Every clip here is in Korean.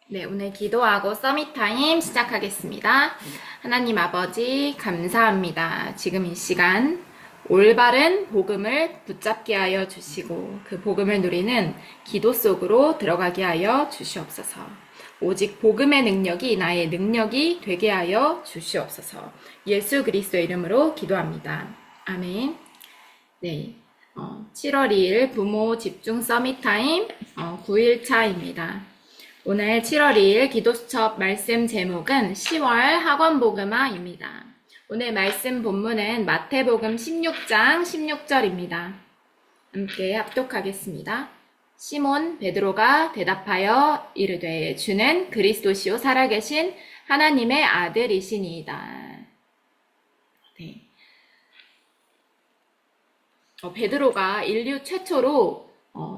네, 오늘 기도하고 서밋타임 시작하겠습니다. 하나님 아버지, 감사합니다. 지금 이 시간 올바른 복음을 붙잡게 하여 주시고 그 복음을 누리는 기도 속으로 들어가게 하여 주시옵소서. 오직 복음의 능력이 나의 능력이 되게 하여 주시옵소서. 예수 그리스도의 이름으로 기도합니다. 아멘. 네, 7월 2일 부모 집중 서밋타임 9일차입니다. 오늘 7월 2일 기도수첩 말씀 제목은 10월 학원복음화입니다. 오늘 말씀 본문은 마태복음 16장 16절입니다. 함께 합독하겠습니다. 시몬 베드로가 대답하여 이르되 주는 그리스도시요 살아계신 하나님의 아들이시니이다. 네. 베드로가 인류 최초로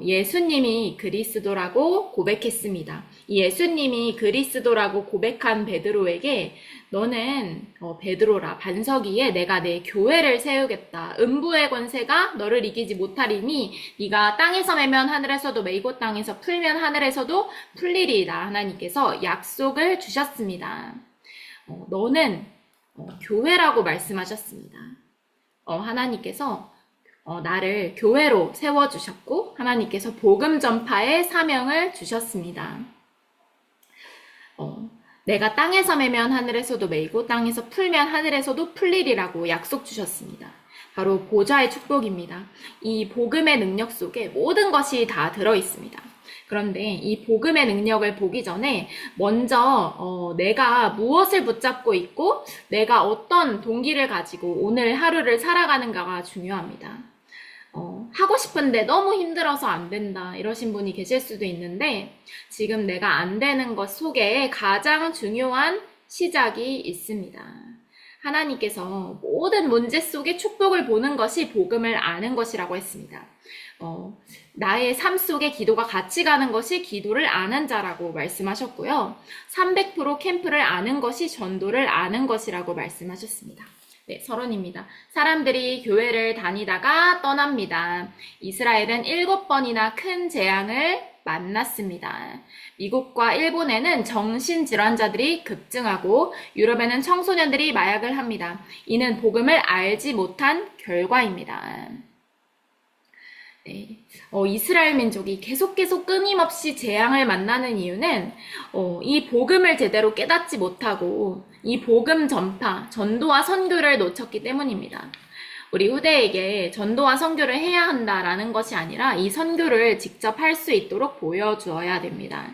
예수님이 그리스도라고 고백했습니다. 이 예수님이 그리스도라고 고백한 베드로에게 너는 베드로라 반석 위에 내가 내 교회를 세우겠다. 음부의 권세가 너를 이기지 못하리니 네가 땅에서 매면 하늘에서도 매이고 땅에서 풀면 하늘에서도 풀리리이다. 하나님께서 약속을 주셨습니다. 너는 교회라고 말씀하셨습니다. 하나님께서 나를 교회로 세워주셨고 하나님께서 복음 전파의 사명을 주셨습니다. 내가 땅에서 매면 하늘에서도 매이고 땅에서 풀면 하늘에서도 풀리리라고 약속 주셨습니다. 바로 보좌의 축복입니다. 이 복음의 능력 속에 모든 것이 다 들어있습니다. 그런데 이 복음의 능력을 보기 전에 먼저 내가 무엇을 붙잡고 있고 내가 어떤 동기를 가지고 오늘 하루를 살아가는가가 중요합니다. 하고 싶은데 너무 힘들어서 안 된다 이러신 분이 계실 수도 있는데 지금 내가 안 되는 것 속에 가장 중요한 시작이 있습니다. 하나님께서 모든 문제 속에 축복을 보는 것이 복음을 아는 것이라고 했습니다. 나의 삶 속에 기도가 같이 가는 것이 기도를 아는 자라고 말씀하셨고요. 300% 캠프를 아는 것이 전도를 아는 것이라고 말씀하셨습니다. 네, 서론입니다. 사람들이 교회를 다니다가 떠납니다. 이스라엘은 7번이나 큰 재앙을 만났습니다. 미국과 일본에는 정신질환자들이 급증하고 유럽에는 청소년들이 마약을 합니다. 이는 복음을 알지 못한 결과입니다. 네. 이스라엘 민족이 계속 끊임없이 재앙을 만나는 이유는 이 복음을 제대로 깨닫지 못하고 이 복음 전파, 전도와 선교를 놓쳤기 때문입니다. 우리 후대에게 전도와 선교를 해야 한다라는 것이 아니라 이 선교를 직접 할 수 있도록 보여주어야 됩니다.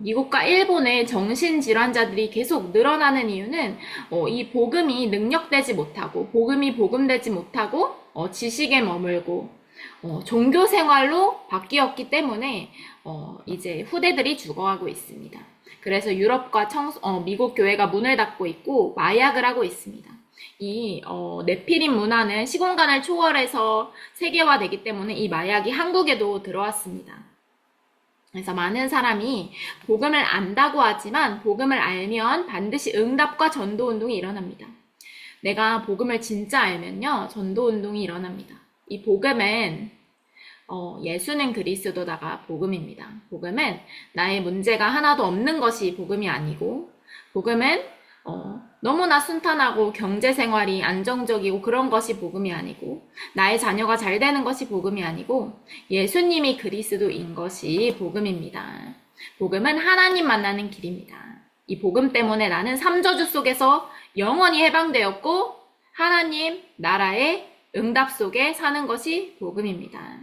미국과 일본의 정신질환자들이 계속 늘어나는 이유는 이 복음이 능력되지 못하고 복음이 복음되지 못하고 지식에 머물고 종교 생활로 바뀌었기 때문에 이제 후대들이 죽어가고 있습니다. 그래서 유럽과 미국 교회가 문을 닫고 있고 마약을 하고 있습니다. 이 네피림 문화는 시공간을 초월해서 세계화되기 때문에 이 마약이 한국에도 들어왔습니다. 그래서 많은 사람이 복음을 안다고 하지만 복음을 알면 반드시 응답과 전도운동이 일어납니다. 내가 복음을 진짜 알면요 전도운동이 일어납니다. 이 복음은 예수는 그리스도다가 복음입니다. 복음은 나의 문제가 하나도 없는 것이 복음이 아니고 복음은 너무나 순탄하고 경제생활이 안정적이고 그런 것이 복음이 아니고 나의 자녀가 잘 되는 것이 복음이 아니고 예수님이 그리스도인 것이 복음입니다. 복음은 하나님 만나는 길입니다. 이 복음 때문에 나는 삼저주 속에서 영원히 해방되었고 하나님 나라의 응답 속에 사는 것이 복음입니다.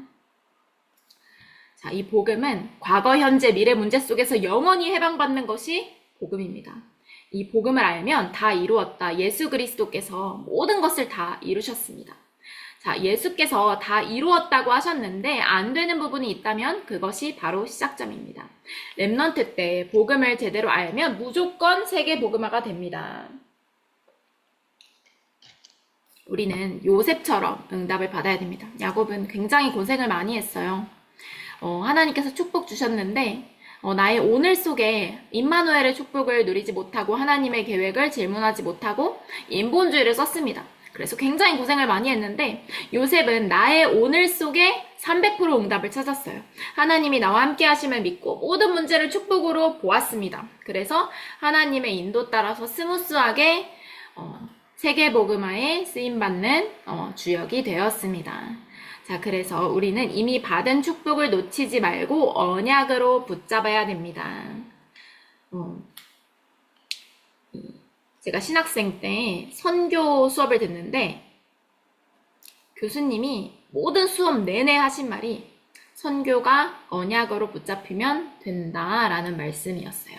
자, 이 복음은 과거, 현재, 미래 문제 속에서 영원히 해방받는 것이 복음입니다. 이 복음을 알면 다 이루었다. 예수 그리스도께서 모든 것을 다 이루셨습니다. 자, 예수께서 다 이루었다고 하셨는데 안 되는 부분이 있다면 그것이 바로 시작점입니다. 렘넌트 때 복음을 제대로 알면 무조건 세계 복음화가 됩니다. 우리는 요셉처럼 응답을 받아야 됩니다. 야곱은 굉장히 고생을 많이 했어요. 하나님께서 축복 주셨는데 나의 오늘 속에 임마누엘의 축복을 누리지 못하고 하나님의 계획을 질문하지 못하고 인본주의를 썼습니다. 그래서 굉장히 고생을 많이 했는데 요셉은 나의 오늘 속에 300% 응답을 찾았어요. 하나님이 나와 함께 하심을 믿고 모든 문제를 축복으로 보았습니다. 그래서 하나님의 인도 따라서 스무스하게 세계복음화에 쓰임받는 주역이 되었습니다. 자, 그래서 우리는 이미 받은 축복을 놓치지 말고 언약으로 붙잡아야 됩니다. 제가 신학생 때 선교 수업을 듣는데 교수님이 모든 수업 내내 하신 말이 선교가 언약으로 붙잡히면 된다라는 말씀이었어요.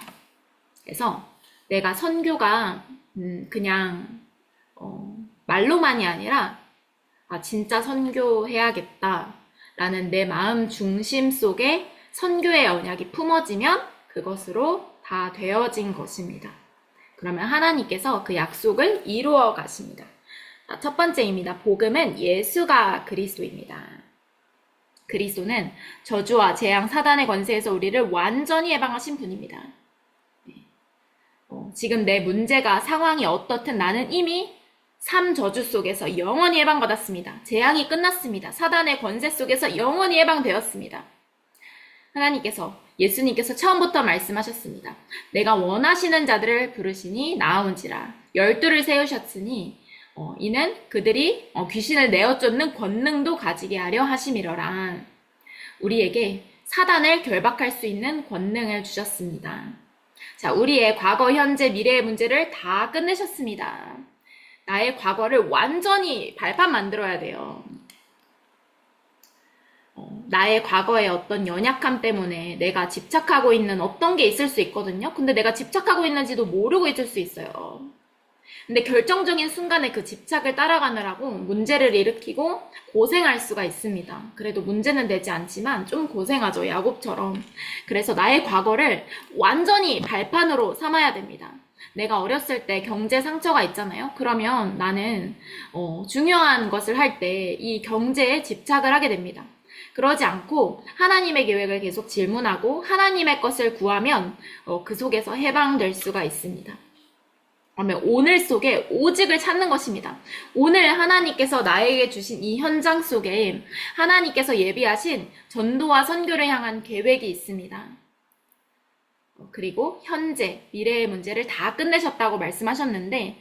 그래서 내가 선교가 그냥 말로만이 아니라 진짜 선교해야겠다라는 내 마음 중심 속에 선교의 언약이 품어지면 그것으로 다 되어진 것입니다. 그러면 하나님께서 그 약속을 이루어 가십니다. 첫 번째입니다. 복음은 예수가 그리스도입니다. 그리스도는 저주와 재앙, 사단의 권세에서 우리를 완전히 해방하신 분입니다. 지금 내 문제가 상황이 어떻든 나는 이미 삶 저주 속에서 영원히 해방받았습니다. 재앙이 끝났습니다. 사단의 권세 속에서 영원히 해방되었습니다. 예수님께서 처음부터 말씀하셨습니다. 내가 원하시는 자들을 부르시니 나아온지라. 12를 세우셨으니 이는 그들이 귀신을 내어 쫓는 권능도 가지게 하려 하심이러라. 우리에게 사단을 결박할 수 있는 권능을 주셨습니다. 자, 우리의 과거, 현재, 미래의 문제를 다 끝내셨습니다. 나의 과거를 완전히 발판 만들어야 돼요. 나의 과거의 어떤 연약함 때문에 내가 집착하고 있는 어떤 게 있을 수 있거든요. 근데 내가 집착하고 있는지도 모르고 있을 수 있어요. 근데 결정적인 순간에 그 집착을 따라가느라고 문제를 일으키고 고생할 수가 있습니다. 그래도 문제는 되지 않지만 좀 고생하죠. 야곱처럼. 그래서 나의 과거를 완전히 발판으로 삼아야 됩니다. 내가 어렸을 때 경제 상처가 있잖아요. 그러면 나는 중요한 것을 할 때 이 경제에 집착을 하게 됩니다. 그러지 않고 하나님의 계획을 계속 질문하고 하나님의 것을 구하면 그 속에서 해방될 수가 있습니다. 그러면 오늘 속에 오직을 찾는 것입니다. 오늘 하나님께서 나에게 주신 이 현장 속에 하나님께서 예비하신 전도와 선교를 향한 계획이 있습니다. 그리고 현재, 미래의 문제를 다 끝내셨다고 말씀하셨는데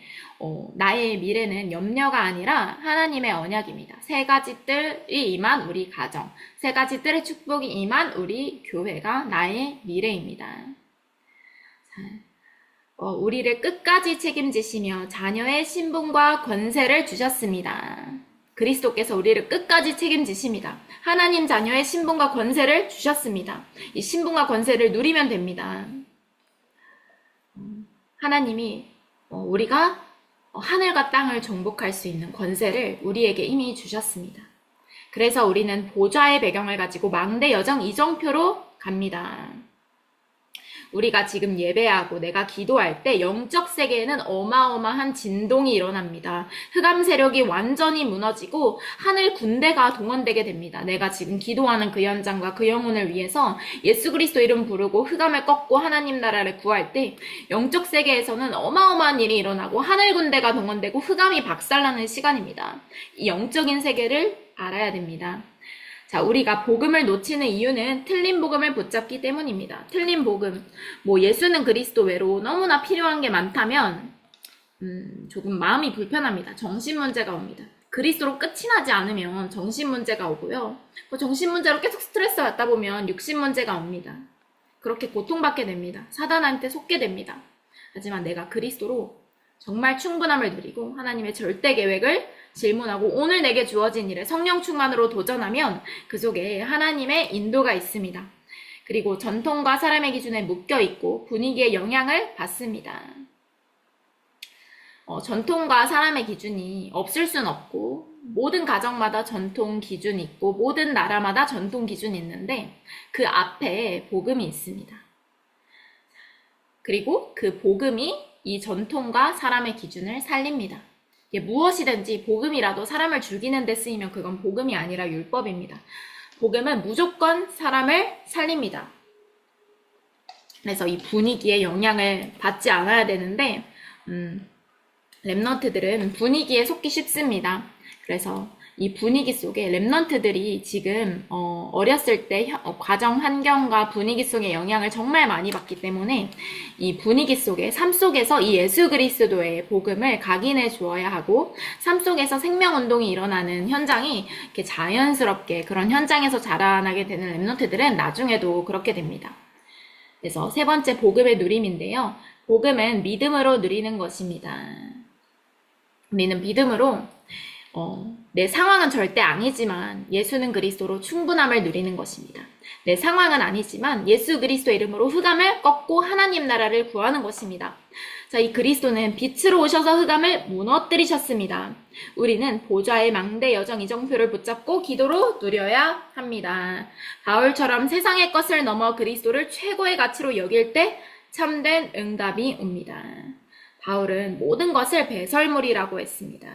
나의 미래는 염려가 아니라 하나님의 언약입니다. 3가지 뜰이 임한 우리 가정, 3가지 뜰의 축복이 임한 우리 교회가 나의 미래입니다. 우리를 끝까지 책임지시며 자녀의 신분과 권세를 주셨습니다. 그리스도께서 우리를 끝까지 책임지십니다. 하나님 자녀의 신분과 권세를 주셨습니다. 이 신분과 권세를 누리면 됩니다. 하나님이 우리가 하늘과 땅을 정복할 수 있는 권세를 우리에게 이미 주셨습니다. 그래서 우리는 보좌의 배경을 가지고 망대 여정 이정표로 갑니다. 우리가 지금 예배하고 내가 기도할 때 영적 세계에는 어마어마한 진동이 일어납니다. 흑암 세력이 완전히 무너지고 하늘 군대가 동원되게 됩니다. 내가 지금 기도하는 그 현장과 그 영혼을 위해서 예수 그리스도 이름 부르고 흑암을 꺾고 하나님 나라를 구할 때 영적 세계에서는 어마어마한 일이 일어나고 하늘 군대가 동원되고 흑암이 박살나는 시간입니다. 이 영적인 세계를 알아야 됩니다. 자, 우리가 복음을 놓치는 이유는 틀린 복음을 붙잡기 때문입니다. 틀린 복음, 예수는 그리스도 외로 너무나 필요한 게 많다면 조금 마음이 불편합니다. 정신 문제가 옵니다. 그리스도로 끝이 나지 않으면 정신 문제가 오고요. 그 정신 문제로 계속 스트레스 받다 보면 육신 문제가 옵니다. 그렇게 고통받게 됩니다. 사단한테 속게 됩니다. 하지만 내가 그리스도로 정말 충분함을 누리고 하나님의 절대 계획을 질문하고 오늘 내게 주어진 일에 성령 충만으로 도전하면 그 속에 하나님의 인도가 있습니다. 그리고 전통과 사람의 기준에 묶여 있고 분위기의 영향을 받습니다. 전통과 사람의 기준이 없을 순 없고 모든 가정마다 전통 기준이 있고 모든 나라마다 전통 기준이 있는데 그 앞에 복음이 있습니다. 그리고 그 복음이 이 전통과 사람의 기준을 살립니다. 무엇이든지 복음이라도 사람을 죽이는 데 쓰이면 그건 복음이 아니라 율법입니다. 복음은 무조건 사람을 살립니다. 그래서 이 분위기에 영향을 받지 않아야 되는데 랩넌트들은 분위기에 속기 쉽습니다. 그래서 이 분위기 속에 랩넌트들이 지금 어렸을 때 과정 환경과 분위기 속의 영향을 정말 많이 받기 때문에 이 분위기 속에 삶 속에서 이 예수 그리스도의 복음을 각인해 주어야 하고 삶 속에서 생명운동이 일어나는 현장이 이렇게 자연스럽게 그런 현장에서 자라나게 되는 랩넌트들은 나중에도 그렇게 됩니다. 그래서 세 번째 복음의 누림인데요. 복음은 믿음으로 누리는 것입니다. 우리는 믿음으로 내 상황은 절대 아니지만 예수는 그리스도로 충분함을 누리는 것입니다. 내 상황은 아니지만 예수 그리스도 이름으로 흑암을 꺾고 하나님 나라를 구하는 것입니다. 자, 이 그리스도는 빛으로 오셔서 흑암을 무너뜨리셨습니다. 우리는 보좌의 망대 여정 이정표를 붙잡고 기도로 누려야 합니다. 바울처럼 세상의 것을 넘어 그리스도를 최고의 가치로 여길 때 참된 응답이 옵니다. 바울은 모든 것을 배설물이라고 했습니다.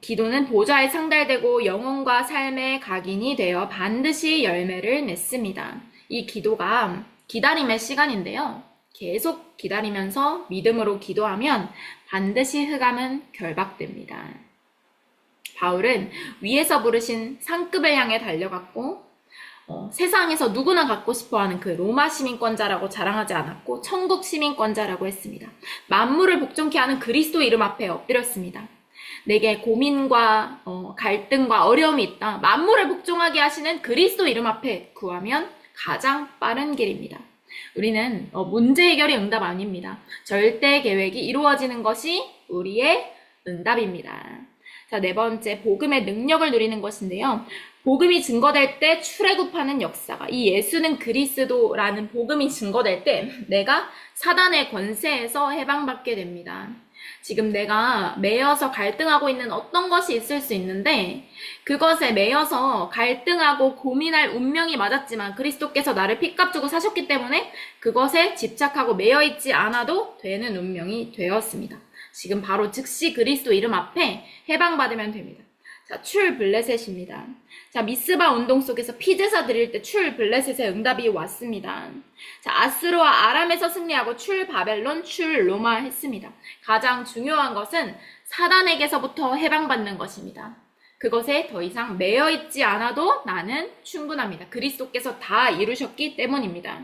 기도는 보좌에 상달되고 영혼과 삶의 각인이 되어 반드시 열매를 맺습니다. 이 기도가 기다림의 시간인데요. 계속 기다리면서 믿음으로 기도하면 반드시 흑암은 결박됩니다. 바울은 위에서 부르신 상급을 향해 달려갔고 세상에서 누구나 갖고 싶어하는 그 로마 시민권자라고 자랑하지 않았고 천국 시민권자라고 했습니다. 만물을 복종케 하는 그리스도 이름 앞에 엎드렸습니다. 내게 고민과 갈등과 어려움이 있다. 만물을 복종하게 하시는 그리스도 이름 앞에 구하면 가장 빠른 길입니다. 우리는 문제 해결이 응답 아닙니다. 절대 계획이 이루어지는 것이 우리의 응답입니다. 자, 네 번째, 복음의 능력을 누리는 것인데요. 복음이 증거될 때 출애굽하는 역사가, 이 예수는 그리스도라는 복음이 증거될 때 내가 사단의 권세에서 해방받게 됩니다. 지금 내가 매여서 갈등하고 있는 어떤 것이 있을 수 있는데 그것에 매여서 갈등하고 고민할 운명이 맞았지만 그리스도께서 나를 핏값 주고 사셨기 때문에 그것에 집착하고 매여있지 않아도 되는 운명이 되었습니다. 지금 바로 즉시 그리스도 이름 앞에 해방받으면 됩니다. 자, 출 블레셋입니다. 자, 미스바 운동 속에서 피제사 드릴 때 출 블레셋의 응답이 왔습니다. 자, 아스르와 아람에서 승리하고 출 바벨론, 출 로마 했습니다. 가장 중요한 것은 사단에게서부터 해방받는 것입니다. 그것에 더 이상 매여있지 않아도 나는 충분합니다. 그리스도께서 다 이루셨기 때문입니다.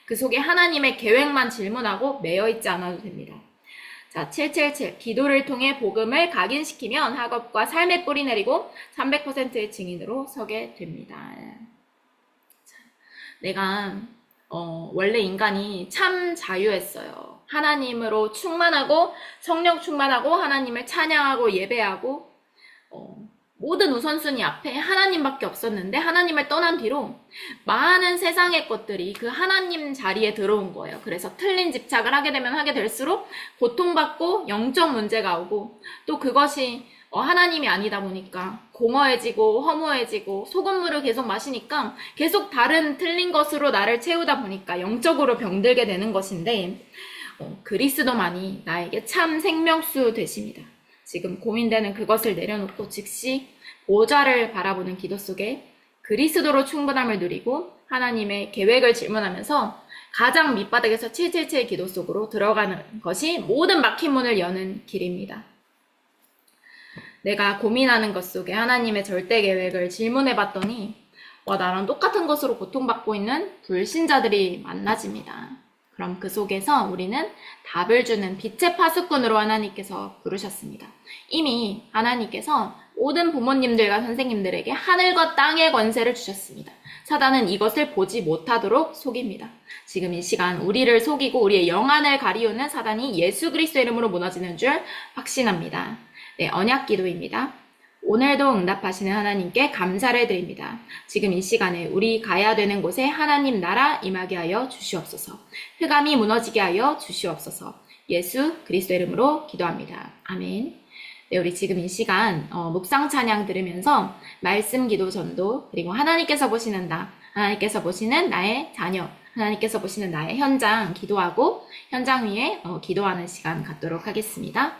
그 속에 하나님의 계획만 질문하고 매여있지 않아도 됩니다. 자, 777. 기도를 통해 복음을 각인시키면 학업과 삶의 뿌리 내리고 300%의 증인으로 서게 됩니다. 자, 내가 원래 인간이 참 자유했어요. 하나님으로 충만하고 성령 충만하고 하나님을 찬양하고 예배하고 모든 우선순위 앞에 하나님밖에 없었는데 하나님을 떠난 뒤로 많은 세상의 것들이 그 하나님 자리에 들어온 거예요. 그래서 틀린 집착을 하게 되면 하게 될수록 고통받고 영적 문제가 오고 또 그것이 하나님이 아니다 보니까 공허해지고 허무해지고 소금물을 계속 마시니까 계속 다른 틀린 것으로 나를 채우다 보니까 영적으로 병들게 되는 것인데 그리스도만이 나에게 참 생명수 되십니다. 지금 고민되는 그것을 내려놓고 즉시 보좌를 바라보는 기도 속에 그리스도로 충분함을 누리고 하나님의 계획을 질문하면서 가장 밑바닥에서 777 기도 속으로 들어가는 것이 모든 막힌 문을 여는 길입니다. 내가 고민하는 것 속에 하나님의 절대 계획을 질문해 봤더니 나랑 똑같은 것으로 고통받고 있는 불신자들이 많아집니다. 그럼 그 속에서 우리는 답을 주는 빛의 파수꾼으로 하나님께서 부르셨습니다. 이미 하나님께서 모든 부모님들과 선생님들에게 하늘과 땅의 권세를 주셨습니다. 사단은 이것을 보지 못하도록 속입니다. 지금 이 시간 우리를 속이고 우리의 영안을 가리우는 사단이 예수 그리스도 이름으로 무너지는 줄 확신합니다. 네, 언약 기도입니다. 오늘도 응답하시는 하나님께 감사를 드립니다. 지금 이 시간에 우리 가야 되는 곳에 하나님 나라 임하게 하여 주시옵소서. 흑암이 무너지게 하여 주시옵소서. 예수 그리스도 이름으로 기도합니다. 아멘. 네, 우리 지금 이 시간 묵상 찬양 들으면서 말씀 기도 전도 그리고 하나님께서 보시는 나, 하나님께서 보시는 나의 자녀, 하나님께서 보시는 나의 현장 기도하고 현장 위에 기도하는 시간 갖도록 하겠습니다.